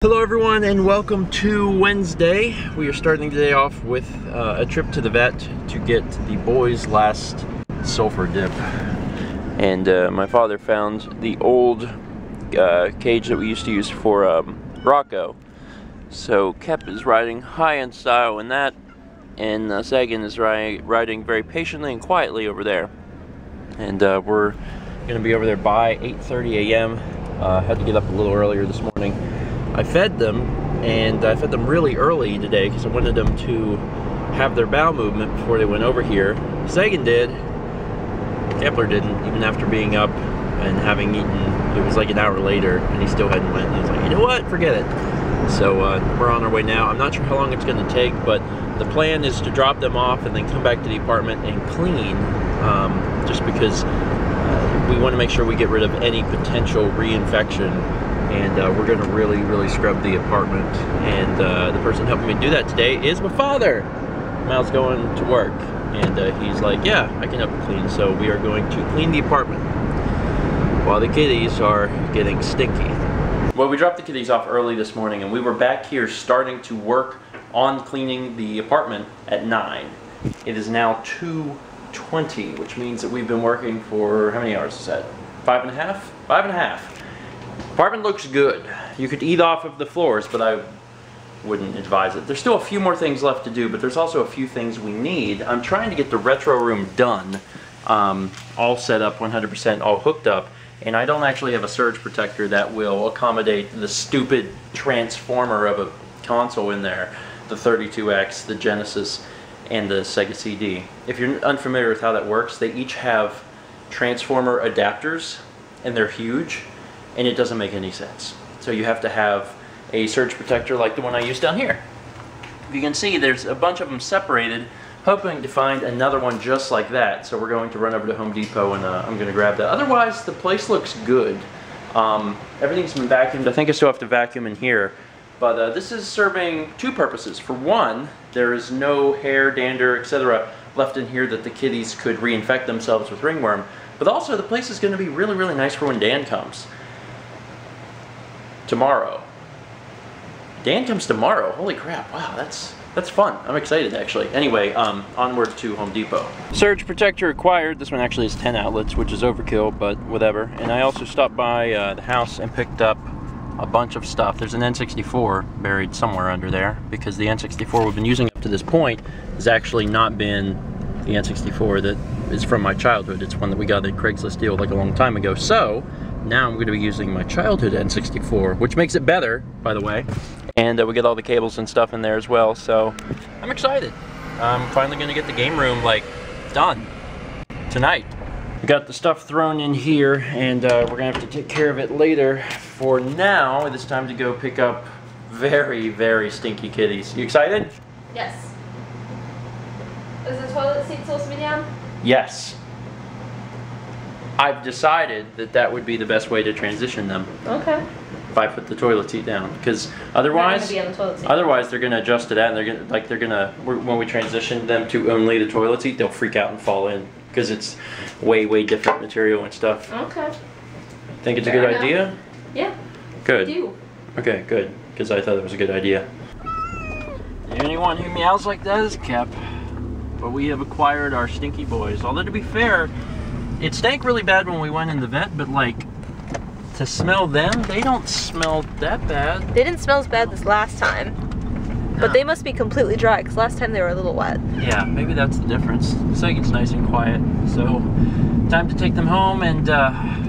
Hello everyone and welcome to Wednesday. We are starting the day off with a trip to the vet to get the boys' last sulfur dip. And my father found the old cage that we used to use for Rocco. So Kep is riding high in style in that, and Sagan is riding very patiently and quietly over there. And we're going to be over there by 8:30 a.m. Had to get up a little earlier this morning. I fed them, and I fed them really early today because I wanted them to have their bowel movement before they went over here. Sagan did. Kepler didn't, even after being up and having eaten. It was like an hour later, and he still hadn't went. And he was like, you know what, forget it. So we're on our way now. I'm not sure how long it's going to take, but the plan is to drop them off and then come back to the apartment and clean, just because we want to make sure we get rid of any potential reinfection. And we're going to really scrub the apartment. And the person helping me do that today is my father. Mal's going to work, and he's like, yeah, I can help you clean. So we are going to clean the apartment while the kitties are getting stinky. Well, we dropped the kitties off early this morning, and we were back here starting to work on cleaning the apartment at 9. It is now 2:20, which means that we've been working for, how many hours is that? 5.5? 5.5. Apartment looks good. You could eat off of the floors, but I wouldn't advise it. There's still a few more things left to do, but there's also a few things we need. I'm trying to get the retro room done, all set up 100%, all hooked up, and I don't actually have a surge protector that will accommodate the stupid transformer of a console in there, the 32X, the Genesis, and the Sega CD. If you're unfamiliar with how that works, they each have transformer adapters, and they're huge. And it doesn't make any sense. So you have to have a surge protector like the one I use down here. If you can see, there's a bunch of them separated, hoping to find another one just like that. So we're going to run over to Home Depot, and I'm going to grab that. Otherwise, the place looks good. Everything's been vacuumed. I think I still have to vacuum in here. But this is serving two purposes. For one, there is no hair, dander, etc. left in here that the kitties could reinfect themselves with ringworm. But also, the place is going to be really nice for when Dan comes. Tomorrow. Dan comes tomorrow. Holy crap. Wow, that's fun. I'm excited, actually. Anyway, onward to Home Depot. Surge protector acquired. This one actually has 10 outlets, which is overkill, but whatever. And I also stopped by the house and picked up a bunch of stuff. There's an N64 buried somewhere under there, because the N64 we've been using up to this point has actually not been the N64 that is from my childhood. It's one that we got at Craigslist deal like a long time ago. So now I'm going to be using my childhood N64, which makes it better, by the way. And we get all the cables and stuff in there as well, so I'm excited. I'm finally going to get the game room, like, done tonight. We got the stuff thrown in here, and we're going to have to take care of it later. For now, it's time to go pick up very stinky kitties. You excited? Yes. Is the toilet seat supposed to be down? Yes. I've decided that that would be the best way to transition them. Okay. If I put the toilet seat down, because otherwise, they're going to adjust to that, and they're gonna when we transition them to only the toilet seat, they'll freak out and fall in because it's way different material and stuff. Okay. Think it's a good idea? Yeah. Good. I do. Okay, good, because I thought it was a good idea. Anyone who meows like that is Kep, but we have acquired our stinky boys. Although to be fair, it stank really bad when we went in the vet, but like, to smell them, they don't smell that bad. They didn't smell as bad this last time. No. But they must be completely dry, because last time they were a little wet. Yeah, maybe that's the difference. Sagan's nice and quiet. So, time to take them home and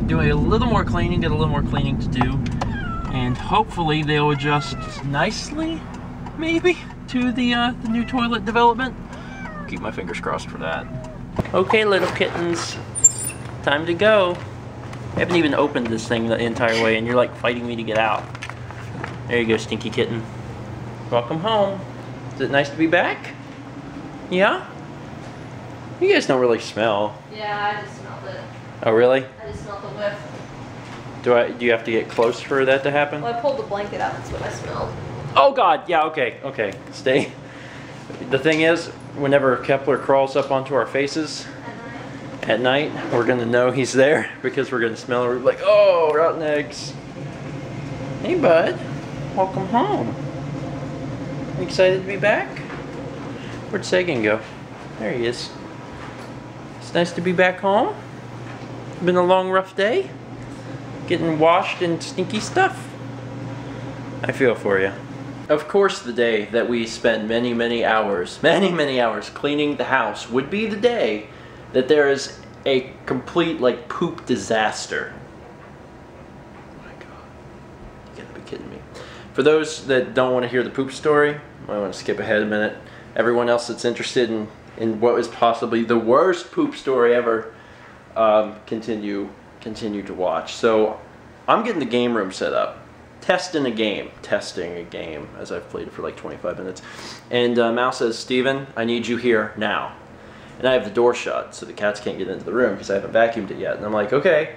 do a little more cleaning, get a little more cleaning to do. And hopefully they'll adjust nicely, maybe, to the new toilet development. Keep my fingers crossed for that. Okay, little kittens. Time to go. I haven't even opened this thing the entire way, and you're like fighting me to get out. There you go, stinky kitten. Welcome home. Is it nice to be back? Yeah? You guys don't really smell. Yeah, I just smelled it. Oh, really? I just smelled the whiff. Do you have to get close for that to happen? Well, I pulled the blanket out. That's what I smelled. Oh, God. Yeah, okay. Stay. The thing is, whenever Kepler crawls up onto our faces at night, we're going to know he's there because we're going to smell it. We're like, oh, rotten eggs. Hey, bud. welcome home. You excited to be back? Where'd Sagan go? There he is. It's nice to be back home. Been a long, rough day. Getting washed in stinky stuff. I feel for you. Of course, the day that we spend many hours cleaning the house would be the day that there is a complete, like, poop disaster. Oh my God. You gotta be kidding me. For those that don't want to hear the poop story, I want to skip ahead a minute. Everyone else that's interested in what is possibly the worst poop story ever, continue to watch. So I'm getting the game room set up, testing a game as I've played it for like 25 minutes, and Mal says, "Steven, I need you here now." And I have the door shut so the cats can't get into the room because I haven't vacuumed it yet. And I'm like, okay.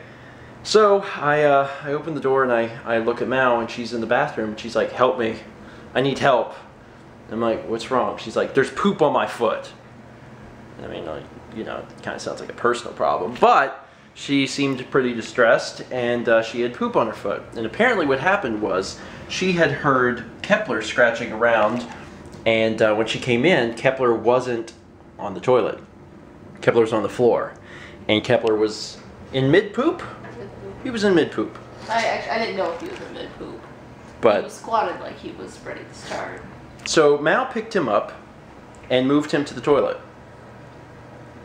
So I open the door and I look at Mal, and she's in the bathroom, and she's like, "Help me, I need help." I'm like, "What's wrong?" She's like, "There's poop on my foot." I mean, you know, it kind of sounds like a personal problem, but she seemed pretty distressed, and she had poop on her foot. And apparently what happened was she had heard Kepler scratching around, and when she came in, Kepler wasn't on the toilet. Kepler was on the floor, and Kepler was in mid-poop? He was in mid-poop. I didn't know if he was in mid-poop. But he was squatted like he was ready to start. So Mal picked him up and moved him to the toilet.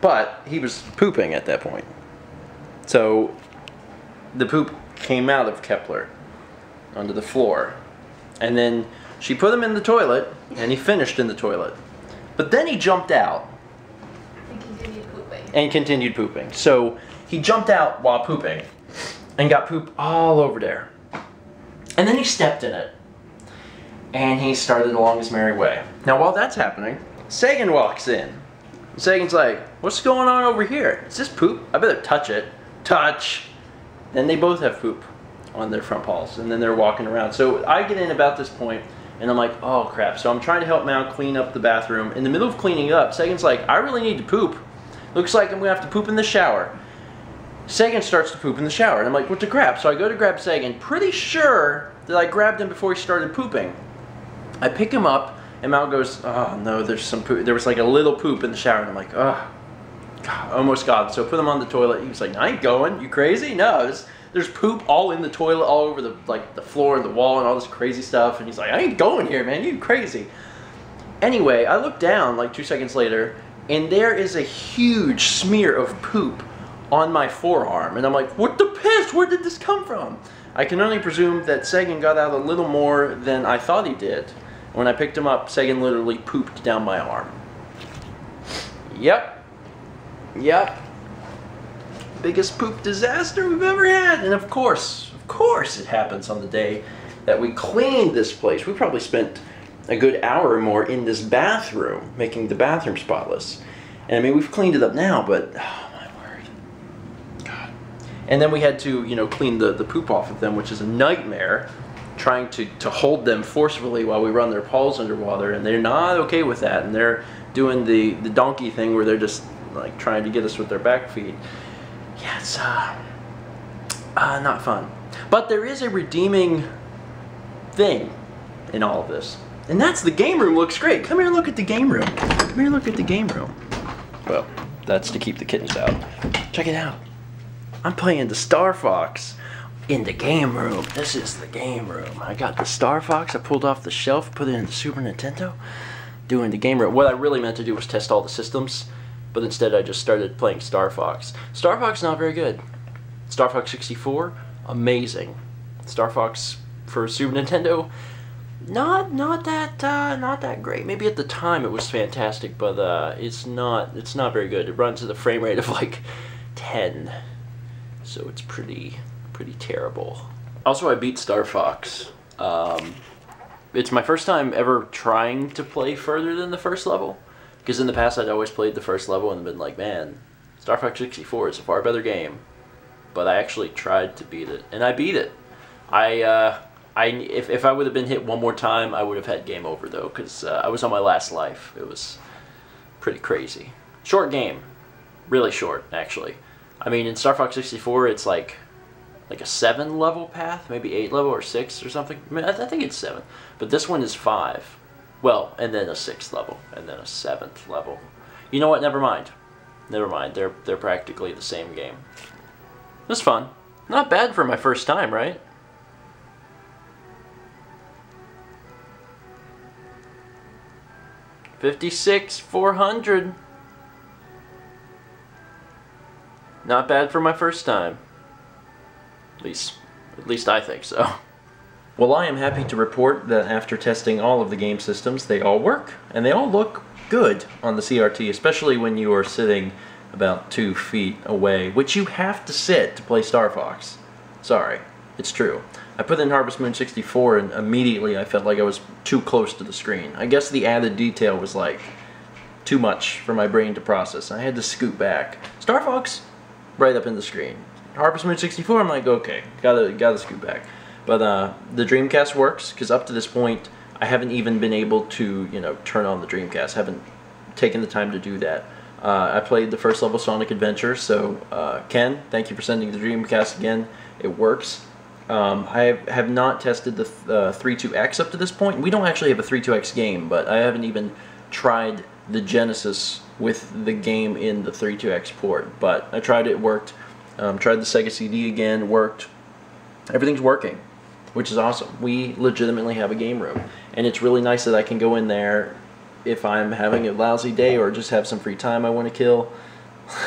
But he was pooping at that point. So the poop came out of Kepler onto the floor. And then she put him in the toilet, and he finished in the toilet. But then he jumped out. And continued pooping. So he jumped out while pooping and got poop all over there. And then he stepped in it. And he started along his merry way. Now while that's happening, Sagan walks in. Sagan's like, "What's going on over here? Is this poop? I better touch it." Touch! Then they both have poop on their front paws. And then they're walking around. So I get in about this point, and I'm like, oh crap. So I'm trying to help Mal clean up the bathroom. In the middle of cleaning up, Sagan's like, "I really need to poop. Looks like I'm going to have to poop in the shower." Sagan starts to poop in the shower. And I'm like, what the crap? So I go to grab Sagan, pretty sure that I grabbed him before he started pooping. I pick him up, and Mal goes, "Oh no, there's some poop." There was like a little poop in the shower. And I'm like, oh, God, almost got him. So I put him on the toilet. He was like, "I ain't going. You crazy? No, there's poop all in the toilet, all over the floor and the wall and all this crazy stuff." And he's like, "I ain't going here, man. You crazy." Anyway, I look down like 2 seconds later, and there is a huge smear of poop on my forearm. And I'm like, what the piss? Where did this come from? I can only presume that Sagan got out a little more than I thought he did. When I picked him up, Sagan literally pooped down my arm. Yep. Biggest poop disaster we've ever had. And of course it happens on the day that we cleaned this place. We probably spent a good hour or more in this bathroom, making the bathroom spotless. And I mean, we've cleaned it up now, but oh my word. God. And then we had to, you know, clean the poop off of them, which is a nightmare, trying to hold them forcefully while we run their paws underwater, and they're not okay with that, and they're doing the donkey thing where they're just like trying to get us with their back feet. Yeah, it's not fun. But there is a redeeming thing in all of this. And that's the game room looks great. Come here and look at the game room. Come here and look at the game room. Well, that's to keep the kittens out. Check it out. I'm playing the Star Fox in the game room. This is the game room. I got the Star Fox. I pulled off the shelf, put it in the Super Nintendo. Doing the game room. What I really meant to do was test all the systems, but instead I just started playing Star Fox. Star Fox not very good. Star Fox 64, amazing. Star Fox for Super Nintendo, not that great. Maybe at the time it was fantastic, but it's not very good. It runs at a frame rate of like 10, so it's pretty terrible. Also, I beat Star Fox. It's my first time ever trying to play further than the first level, because in the past I'd always played the first level and been like, man, Star Fox 64 is a far better game. But I actually tried to beat it, and I beat it. If I would have been hit one more time, I would have had game over though, because I was on my last life. It was pretty crazy. Short game, really short actually. I mean, in Star Fox 64, it's like like a 7 level path, maybe 8 level or 6 or something. I mean, I think it's 7, but this one is 5. Well, and then a 6th level, and then a 7th level. You know what? Never mind. Never mind. They're practically the same game. It was fun. Not bad for my first time, right? $56,400. Not bad for my first time. At least I think so. Well, I am happy to report that after testing all of the game systems, they all work, and they all look good on the CRT, especially when you are sitting about 2 feet away, which you have to sit to play Star Fox. Sorry, it's true. I put in Harvest Moon 64 and immediately I felt like I was too close to the screen. I guess the added detail was like too much for my brain to process. I had to scoot back. Star Fox, right up in the screen. Harvest Moon 64, I'm like, okay, gotta scoot back. But the Dreamcast works, because up to this point, I haven't even been able to, you know, turn on the Dreamcast. Haven't taken the time to do that. I played the first level Sonic Adventure, so Ken, thank you for sending the Dreamcast again. It works. I have not tested the 32X up to this point. We don't actually have a 32X game, but I haven't even tried the Genesis with the game in the 32X port. But I tried it, worked. Tried the Sega CD again, worked. Everything's working, which is awesome. We legitimately have a game room, and it's really nice that I can go in there if I'm having a lousy day or just have some free time I want to kill.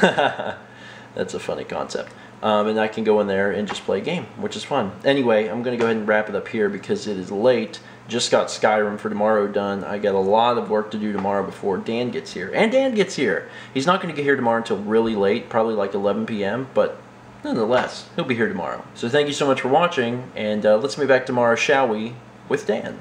That's a funny concept. And I can go in there and just play a game, which is fun. Anyway, I'm going to go ahead and wrap it up here because it is late. Just got Skyrim for tomorrow done. I got a lot of work to do tomorrow before Dan gets here. And Dan gets here! He's not going to get here tomorrow until really late, probably like 11 p.m., but nonetheless, he'll be here tomorrow. So thank you so much for watching, and let's meet back tomorrow, shall we, with Dan.